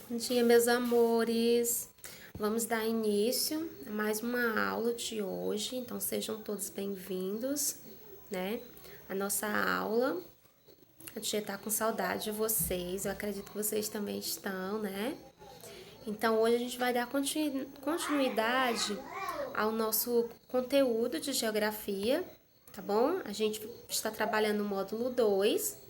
Bom dia, meus amores. Vamos dar início a mais uma aula de hoje, então sejam todos bem-vindos, né? A nossa aula. A tia tá com saudade de vocês, eu acredito que vocês também estão, né? Então hoje a gente vai dar continuidade ao nosso conteúdo de geografia, tá bom? A gente está trabalhando no módulo 2.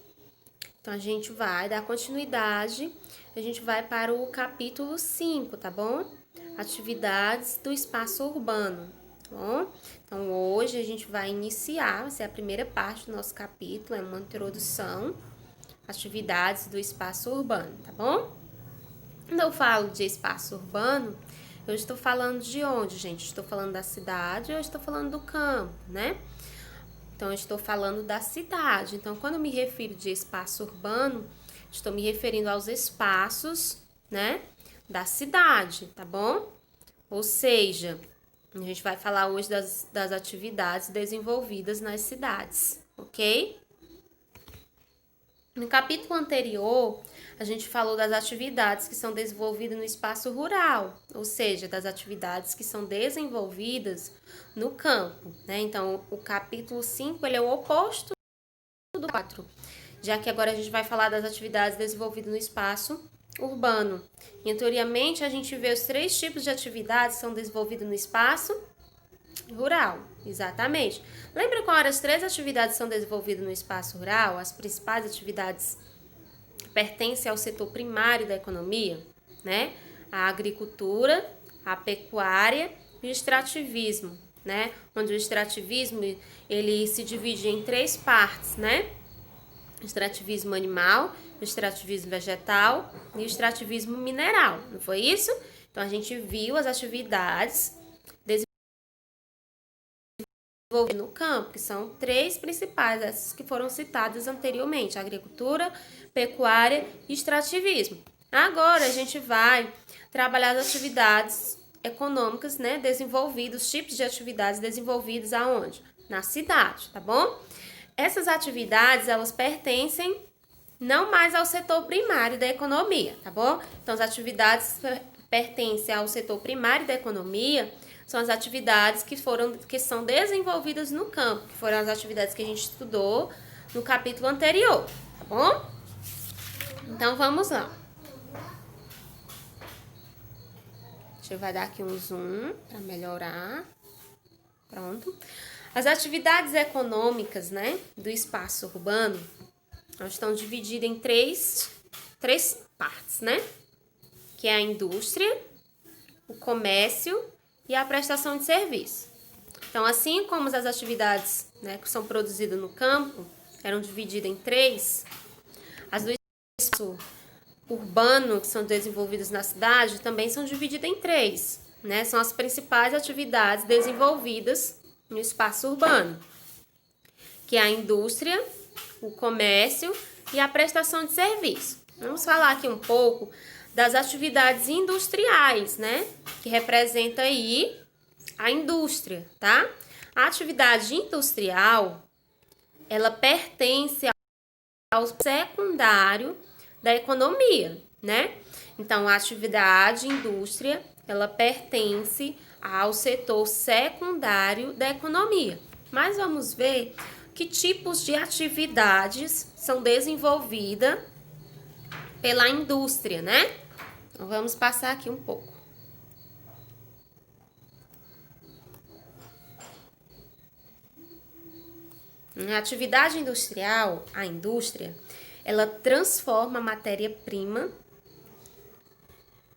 Então, a gente vai dar continuidade, a gente vai para o capítulo 5, tá bom? Atividades do espaço urbano, tá bom? Então, hoje a gente vai iniciar, vai ser a primeira parte do nosso capítulo, é uma introdução, atividades do espaço urbano, tá bom? Quando eu falo de espaço urbano, eu estou falando de onde, gente? Estou falando da cidade ou estou falando do campo, né? Então, eu estou falando da cidade. Então, quando eu me refiro de espaço urbano, estou me referindo aos espaços, né, da cidade, tá bom? Ou seja, a gente vai falar hoje das atividades desenvolvidas nas cidades, ok? No capítulo anterior, a gente falou das atividades que são desenvolvidas no espaço rural, ou seja, das atividades que são desenvolvidas no campo, né? Então, o capítulo 5, ele é o oposto do 4, já que agora a gente vai falar das atividades desenvolvidas no espaço urbano. E, anteriormente, a gente vê os 3 tipos de atividades que são desenvolvidas no espaço rural, exatamente. Lembra quais as 3 atividades que são desenvolvidas no espaço rural? As principais atividades pertencem ao setor primário da economia, né? A agricultura, a pecuária e o extrativismo, né? Onde o extrativismo ele se divide em 3 partes, né? O extrativismo animal, o extrativismo vegetal e o extrativismo mineral, não foi isso? Então a gente viu as atividades no campo, que são 3 principais, essas que foram citadas anteriormente: agricultura, pecuária e extrativismo. Agora a gente vai trabalhar as atividades econômicas, né, desenvolvidas, os tipos de atividades desenvolvidas aonde? Na cidade, tá bom? Essas atividades, elas pertencem não mais ao setor primário da economia, tá bom? Então, as atividades pertencem ao setor primário da economia são as atividades que são desenvolvidas no campo, que foram as atividades que a gente estudou no capítulo anterior, tá bom? Então, vamos lá. A gente vai dar aqui um zoom para melhorar. Pronto. As atividades econômicas, né, do espaço urbano, elas estão divididas em três partes, né? Que é a indústria, o comércio e a prestação de serviço. Então, assim como as atividades, né, que são produzidas no campo eram divididas em 3, as do espaço urbano, que são desenvolvidas na cidade, também são divididas em 3, né? São as principais atividades desenvolvidas no espaço urbano, que é a indústria, o comércio e a prestação de serviço. Vamos falar aqui um pouco das atividades industriais, né? Que representa aí a indústria, tá? A atividade industrial, ela pertence ao secundário da economia, né? Então, a atividade indústria, ela pertence ao setor secundário da economia. Mas vamos ver que tipos de atividades são desenvolvidas pela indústria, né? Então, vamos passar aqui um pouco. Na atividade industrial, a indústria, ela transforma a matéria-prima,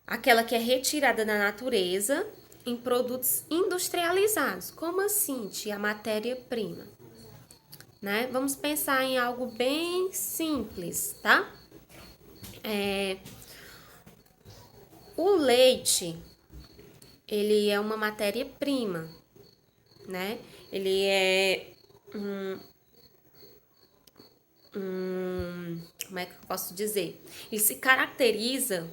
aquela que é retirada da natureza, em produtos industrializados. Como assim, tia, a matéria-prima? Né? Vamos pensar em algo bem simples, tá? O leite, ele é uma matéria-prima, né? Ele é como é que eu posso dizer? Ele se caracteriza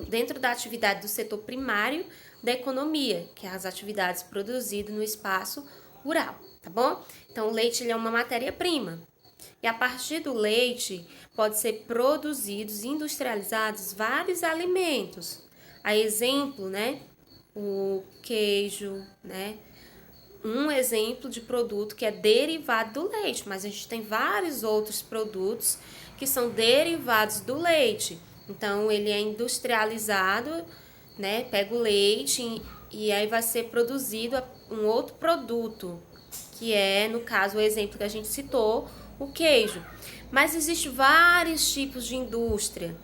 dentro da atividade do setor primário da economia, que é as atividades produzidas no espaço rural, tá bom? Então, o leite ele é uma matéria-prima. E a partir do leite pode ser produzidos, industrializados vários alimentos. A exemplo, né, o queijo, né? Um exemplo de produto que é derivado do leite, mas a gente tem vários outros produtos que são derivados do leite. Então, ele é industrializado, né? Pega o leite e aí vai ser produzido um outro produto, que é, no caso, o exemplo que a gente citou, o queijo. Mas existem vários tipos de indústria.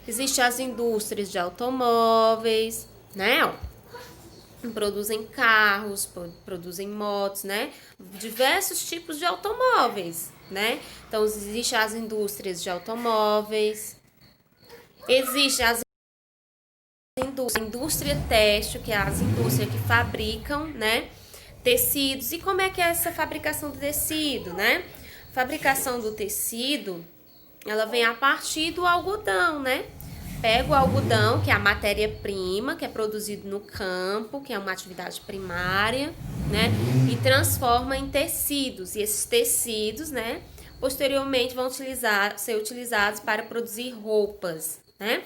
Existem as indústrias de automóveis, né? Produzem carros, produzem motos, né? Diversos tipos de automóveis, né? Então, existem as indústrias de automóveis, existe as indústria têxtil, que é as indústrias que fabricam, né, tecidos. E como é que é essa fabricação do tecido, né? Fabricação do tecido, ela vem a partir do algodão, né? Pega o algodão, que é a matéria-prima, que é produzido no campo, que é uma atividade primária, né? E transforma em tecidos. E esses tecidos, né, posteriormente vão ser utilizados para produzir roupas, né?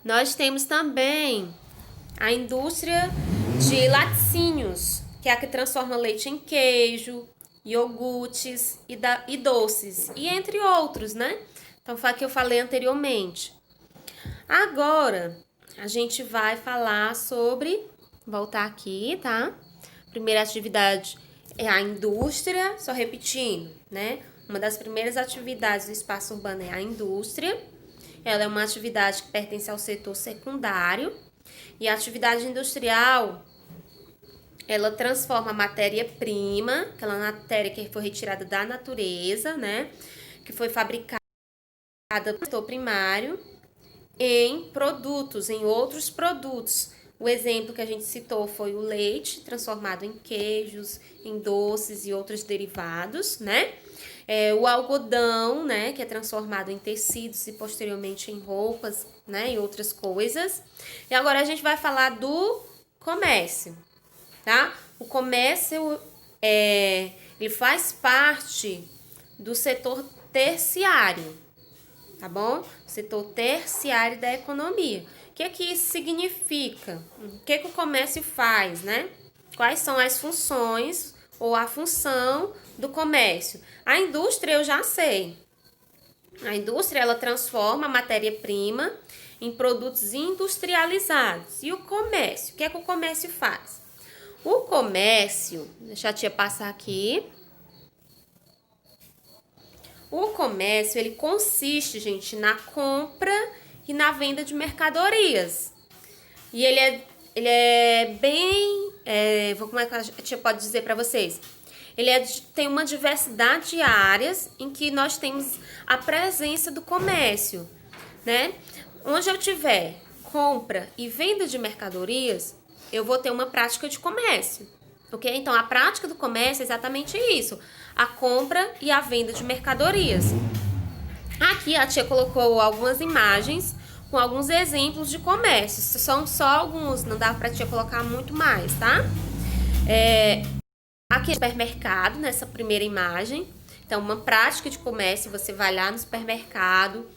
Nós temos também a indústria de laticínios, que é a que transforma leite em queijo, iogurtes e doces, e entre outros, né? Então, foi o que eu falei anteriormente. Agora, a gente vai falar sobre, voltar aqui, tá? Primeira atividade é a indústria, só repetindo, né? Uma das primeiras atividades do espaço urbano é a indústria. Ela é uma atividade que pertence ao setor secundário. E a atividade industrial, ela transforma a matéria-prima, aquela matéria que foi retirada da natureza, né? Que foi fabricada no setor primário, em produtos, em outros produtos. O exemplo que a gente citou foi o leite, transformado em queijos, em doces e outros derivados, né? O algodão, né, que é transformado em tecidos e posteriormente em roupas, né, e outras coisas. E agora a gente vai falar do comércio, tá? O comércio, ele faz parte do setor terciário, tá bom? Setor terciário da economia. O que isso significa? O que o comércio faz, né? Quais são as funções ou a função do comércio? A indústria eu já sei. A indústria, ela transforma a matéria-prima em produtos industrializados. E o comércio? O que o comércio faz? O comércio, deixa a tia passar aqui. O comércio, ele consiste, gente, na compra e na venda de mercadorias. E ele é bem... como é que a tia pode dizer para vocês? Ele tem uma diversidade de áreas em que nós temos a presença do comércio, né? Onde eu tiver compra e venda de mercadorias, eu vou ter uma prática de comércio, ok? Então, a prática do comércio é exatamente isso, a compra e a venda de mercadorias. Aqui a tia colocou algumas imagens com alguns exemplos de comércio. São só alguns, não dá pra tia colocar muito mais, tá? Aqui é o supermercado, nessa primeira imagem. Então, uma prática de comércio, você vai lá no supermercado,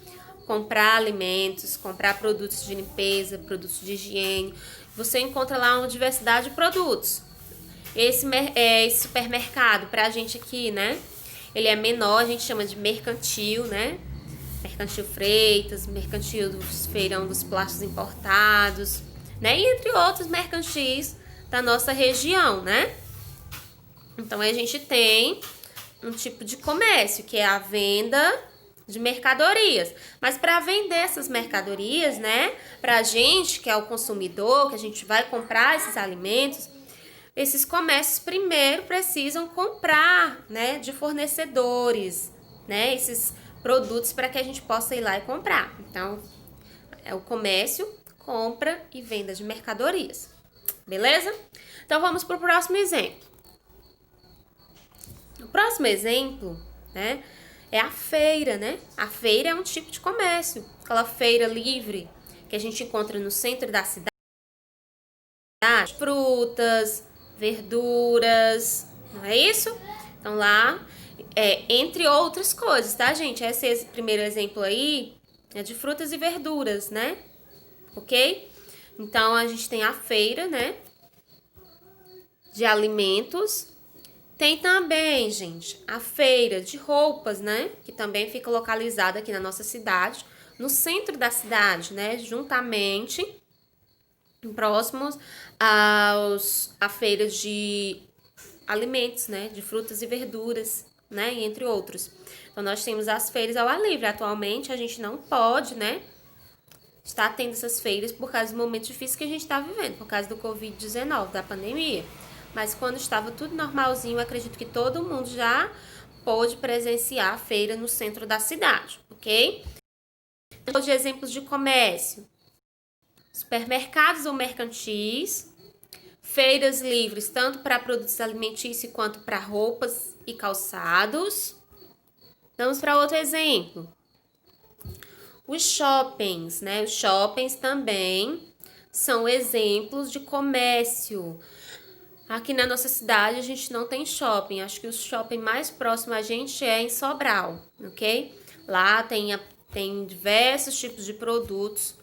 comprar alimentos, comprar produtos de limpeza, produtos de higiene. Você encontra lá uma diversidade de produtos. Esse supermercado, pra gente aqui, né? Ele é menor, a gente chama de mercantil, né? Mercantil Freitas, mercantil dos Feirão dos Plásticos Importados, né? E entre outros mercantis da nossa região, né? Então, a gente tem um tipo de comércio, que é a venda de mercadorias. Mas para vender essas mercadorias, né? Pra gente, que é o consumidor, que a gente vai comprar esses alimentos, esses comércios primeiro precisam comprar, né, de fornecedores, né, esses produtos para que a gente possa ir lá e comprar. Então, é o comércio, compra e venda de mercadorias. Beleza? Então, vamos para o próximo exemplo. O próximo exemplo, né, é a feira, né? A feira é um tipo de comércio, aquela feira livre que a gente encontra no centro da cidade, frutas, verduras, não é isso? Então lá Entre outras coisas, tá, gente? Esse primeiro exemplo aí é de frutas e verduras, né? Ok? Então, a gente tem a feira, né? De alimentos. Tem também, gente, a feira de roupas, né? Que também fica localizada aqui na nossa cidade, no centro da cidade, né? Juntamente, próximos à feira de alimentos, né? De frutas e verduras, né? Entre outros. Então, nós temos as feiras ao ar livre. Atualmente, a gente não pode, né? Estar tendo essas feiras por causa do momento difícil que a gente está vivendo, por causa do Covid-19, da pandemia. Mas quando estava tudo normalzinho, eu acredito que todo mundo já pôde presenciar a feira no centro da cidade, ok? Então, de exemplos de comércio: supermercados ou mercantis, feiras livres tanto para produtos alimentícios quanto para roupas e calçados. Vamos para outro exemplo. Os shoppings, né? Os shoppings também são exemplos de comércio. Aqui na nossa cidade a gente não tem shopping. Acho que o shopping mais próximo a gente é em Sobral, ok? Lá tem diversos tipos de produtos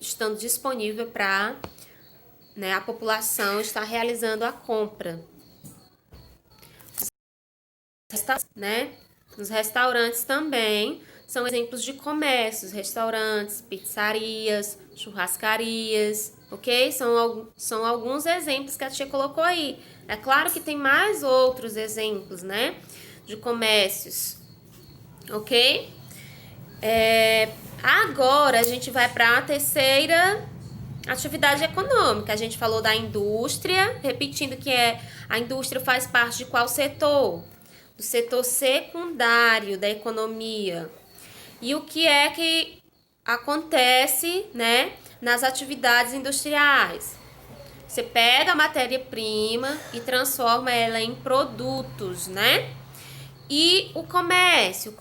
estando disponível para, né, a população estar realizando a compra. Né? Os restaurantes também são exemplos de comércios, restaurantes, pizzarias, churrascarias, ok? São alguns exemplos que a tia colocou aí. É claro que tem mais outros exemplos, né? De comércios, ok? Agora a gente vai para a terceira atividade econômica. A gente falou da indústria, repetindo que a indústria faz parte de qual setor? Do setor secundário da economia. E o que é que acontece, né, nas atividades industriais? Você pega a matéria-prima e transforma ela em produtos, né? E o comércio,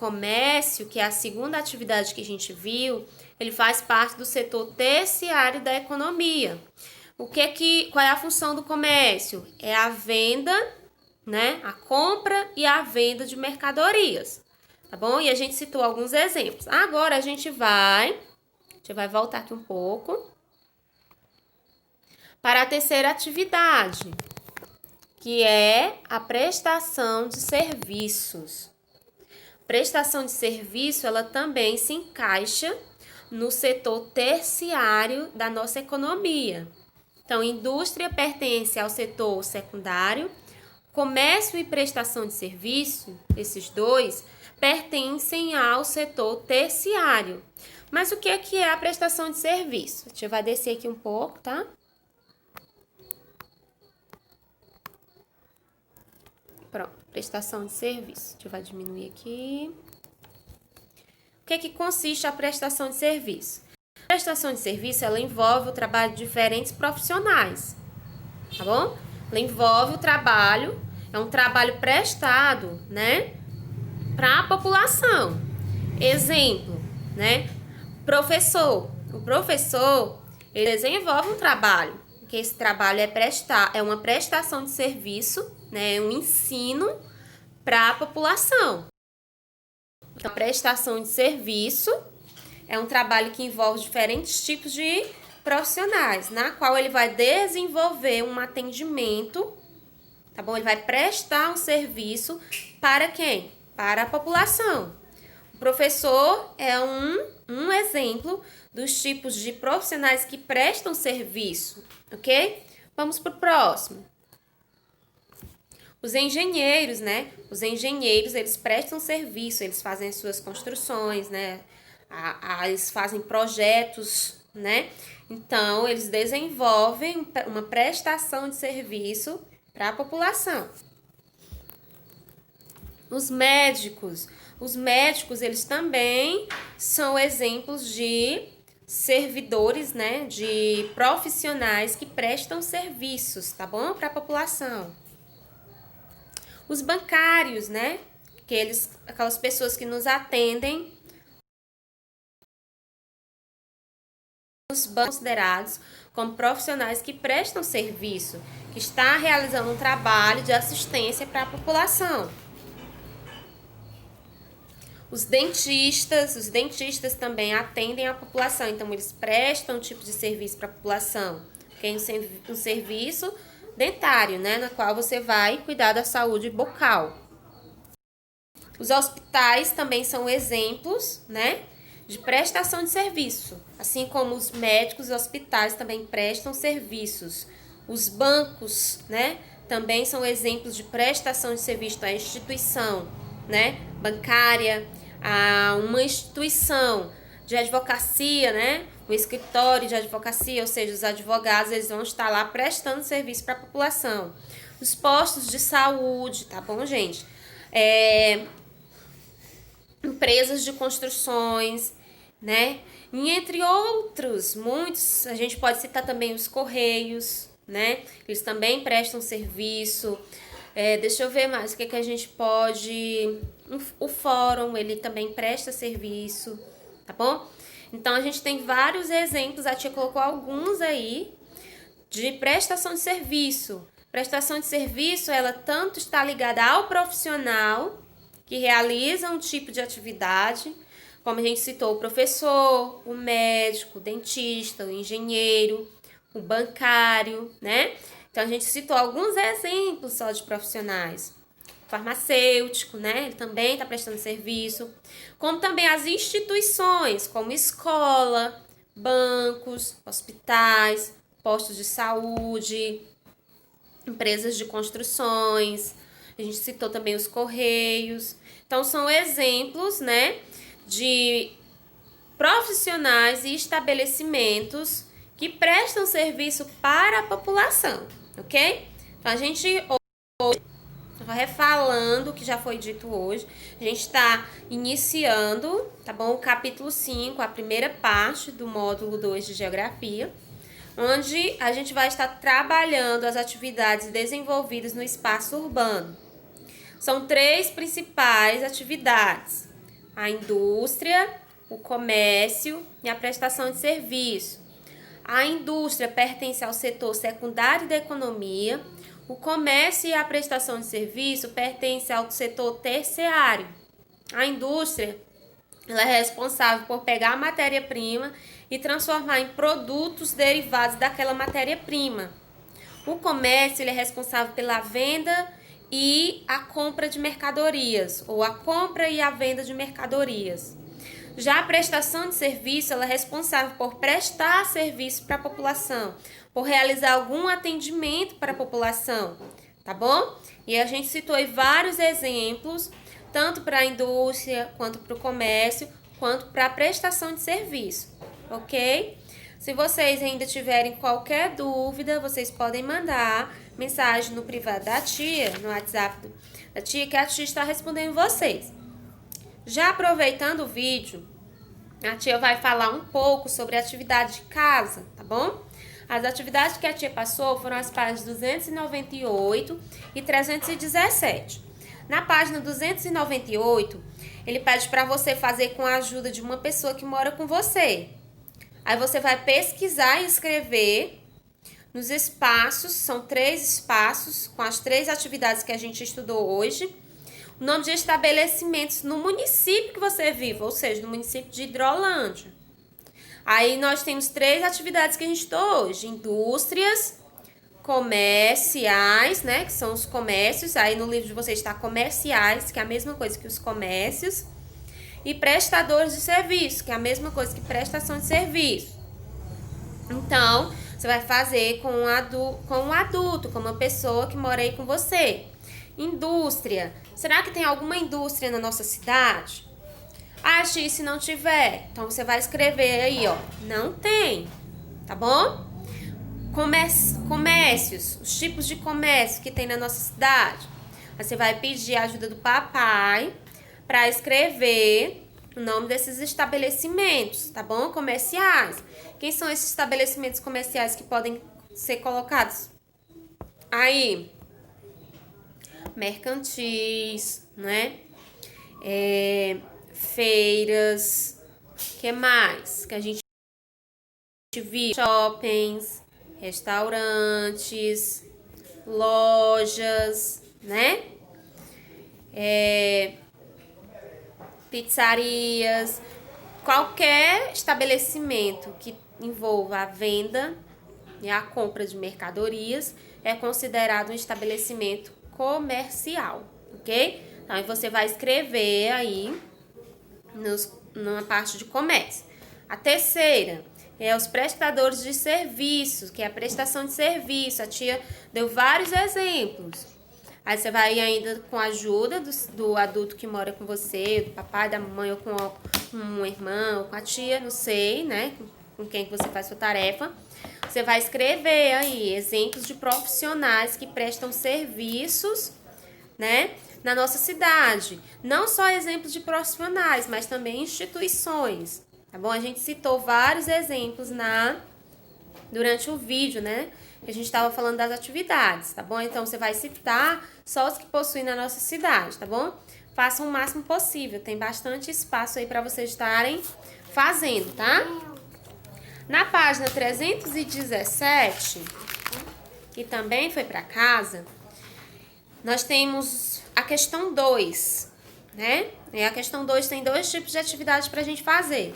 que é a segunda atividade que a gente viu, ele faz parte do setor terciário da economia. Qual é a função do comércio? É a venda, né? A compra e a venda de mercadorias, tá bom? E a gente citou alguns exemplos. Agora a gente vai voltar aqui um pouco para a terceira atividade, que é a prestação de serviços. Prestação de serviço, ela também se encaixa no setor terciário da nossa economia. Então, indústria pertence ao setor secundário, comércio e prestação de serviço, esses dois, pertencem ao setor terciário. Mas o que é a prestação de serviço? A gente vai descer aqui um pouco, tá? Pronto, prestação de serviço. A gente vai diminuir aqui. O que consiste a prestação de serviço? A prestação de serviço, ela envolve o trabalho de diferentes profissionais, tá bom? Ela envolve o trabalho, é um trabalho prestado, né, para a população. Exemplo, né? Professor. O professor, ele desenvolve um trabalho, que esse trabalho é uma prestação de serviço, né, um ensino para a população. Então, a prestação de serviço é um trabalho que envolve diferentes tipos de profissionais, na qual ele vai desenvolver um atendimento, tá bom? Ele vai prestar um serviço para quem? Para a população. O professor é um exemplo dos tipos de profissionais que prestam serviço, ok? Vamos para o próximo. Os engenheiros, né? Os engenheiros, eles prestam serviço, eles fazem as suas construções, né? Eles fazem projetos, né? Então, eles desenvolvem uma prestação de serviço para a população. Os médicos, eles também são exemplos de servidores, né? De profissionais que prestam serviços, tá bom? Para a população. Os bancários, né? Aquelas pessoas que nos atendem nos bancos, considerados como profissionais que prestam serviço, que está realizando um trabalho de assistência para a população. Os dentistas também atendem a população, então eles prestam um tipo de serviço para a população, que é um serviço dentário, né, na qual você vai cuidar da saúde bucal. Os hospitais também são exemplos, né, de prestação de serviço, assim como os médicos e hospitais também prestam serviços. Os bancos, né, também são exemplos de prestação de serviço à instituição, né, bancária, a uma instituição de advocacia, né, um escritório de advocacia, ou seja, os advogados eles vão estar lá prestando serviço para a população. Os postos de saúde, tá bom, gente? Empresas de construções, né? E entre outros, muitos, a gente pode citar também os Correios, né? Eles também prestam serviço. Deixa eu ver mais, o que a gente pode... O fórum, ele também presta serviço, tá bom? Então, a gente tem vários exemplos, a tia colocou alguns aí, de prestação de serviço. Prestação de serviço, ela tanto está ligada ao profissional, que realiza um tipo de atividade, como a gente citou, o professor, o médico, o dentista, o engenheiro, o bancário, né? Então, a gente citou alguns exemplos só de profissionais. O farmacêutico, né? Ele também está prestando serviço. Como também as instituições, como escola, bancos, hospitais, postos de saúde, empresas de construções. A gente citou também os Correios. Então, são exemplos, né, de profissionais e estabelecimentos que prestam serviço para a população, ok? Então, a gente hoje, refalando o que já foi dito hoje, a gente está iniciando, tá bom? O capítulo 5, a primeira parte do módulo 2 de Geografia, onde a gente vai estar trabalhando as atividades desenvolvidas no espaço urbano. São 3 principais atividades: a indústria, o comércio e a prestação de serviço. A indústria pertence ao setor secundário da economia, o comércio e a prestação de serviço pertencem ao setor terciário. A indústria ela é responsável por pegar a matéria-prima e transformar em produtos derivados daquela matéria-prima. O comércio ele é responsável pela venda e a compra de mercadorias, ou a compra e a venda de mercadorias. Já a prestação de serviço ela é responsável por prestar serviço para a população, por realizar algum atendimento para a população, tá bom? E a gente citou aí vários exemplos, tanto para a indústria, quanto para o comércio, quanto para a prestação de serviço, ok? Se vocês ainda tiverem qualquer dúvida, vocês podem mandar mensagem no privado da tia, no WhatsApp da tia, que a tia está respondendo vocês. Já aproveitando o vídeo, a tia vai falar um pouco sobre a atividade de casa, tá bom? As atividades que a tia passou foram as páginas 298 e 317. Na página 298, ele pede para você fazer com a ajuda de uma pessoa que mora com você. Aí você vai pesquisar e escrever nos espaços, são 3 espaços, com as 3 atividades que a gente estudou hoje, o nome de estabelecimentos no município que você vive, ou seja, no município de Hidrolândia. Aí nós temos 3 atividades que a gente estudou hoje: indústrias, comerciais, né, que são os comércios, aí no livro de vocês está comerciais, que é a mesma coisa que os comércios, e prestadores de serviço, que é a mesma coisa que prestação de serviço. Então, você vai fazer com um adulto, com uma pessoa que mora aí com você. Indústria. Será que tem alguma indústria na nossa cidade? Ah, X, se não tiver, então você vai escrever aí, ó, não tem, tá bom? Comércios, os tipos de comércio que tem na nossa cidade. Você vai pedir a ajuda do papai para escrever o nome desses estabelecimentos, tá bom? Comerciais. Quem são esses estabelecimentos comerciais que podem ser colocados aí? Mercantis, né? Feiras, que mais? Que a gente viu, shoppings, restaurantes, lojas, né? pizzarias, qualquer estabelecimento que envolva a venda e a compra de mercadorias é considerado um estabelecimento comercial, ok? Então, você vai escrever aí na parte de comércio. A terceira é os prestadores de serviços, que é a prestação de serviço. A tia deu vários exemplos. Aí você vai ainda com a ajuda do adulto que mora com você, do papai, da mamãe, ou com um irmão, ou com a tia, não sei, né? Com quem que você faz sua tarefa. Você vai escrever aí exemplos de profissionais que prestam serviços, né, na nossa cidade. Não só exemplos de profissionais, mas também instituições. Tá bom? A gente citou vários exemplos durante o vídeo, né? Que a gente estava falando das atividades, tá bom? Então, você vai citar só os que possuem na nossa cidade, tá bom? Façam o máximo possível. Tem bastante espaço aí para vocês estarem fazendo, tá? Na página 317, que também foi para casa, nós temos a questão 2, né? E a questão 2 tem 2 tipos de atividades para a gente fazer.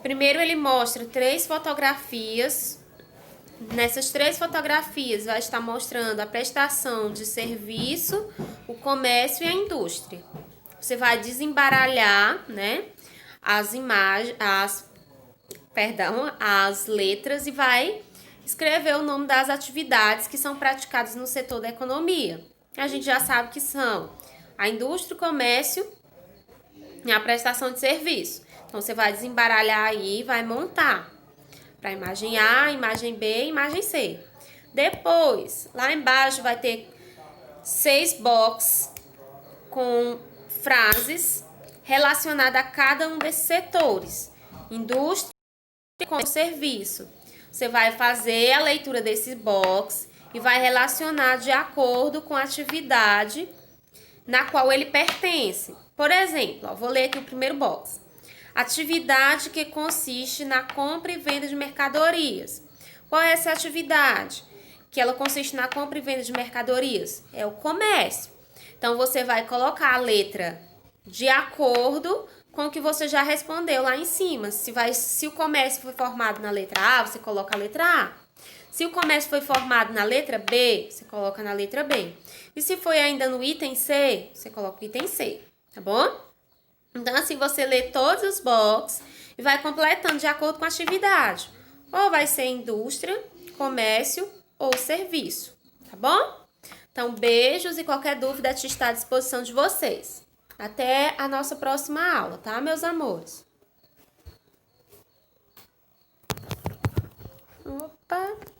Primeiro, ele mostra 3 fotografias. Nessas 3 fotografias vai estar mostrando a prestação de serviço, o comércio e a indústria. Você vai desembaralhar, né, as imagens, as letras e vai escrever o nome das atividades que são praticadas no setor da economia. A gente já sabe que são a indústria, o comércio e a prestação de serviço. Então, você vai desembaralhar aí e vai montar para imagem A, imagem B e imagem C. Depois, lá embaixo vai ter 6 boxes com frases relacionadas a cada um desses setores. Indústria com serviço. Você vai fazer a leitura desse box e vai relacionar de acordo com a atividade na qual ele pertence. Por exemplo, vou ler aqui o primeiro box. Atividade que consiste na compra e venda de mercadorias. Qual é essa atividade? Que ela consiste na compra e venda de mercadorias? É o comércio. Então, você vai colocar a letra de acordo com o que você já respondeu lá em cima. Se o comércio foi formado na letra A, você coloca a letra A. Se o comércio foi formado na letra B, você coloca na letra B. E se foi ainda no item C, você coloca o item C, tá bom? Então, assim, você lê todos os boxes e vai completando de acordo com a atividade. Ou vai ser indústria, comércio ou serviço, tá bom? Então, beijos e qualquer dúvida a tia está à disposição de vocês. Até a nossa próxima aula, tá, meus amores? Opa!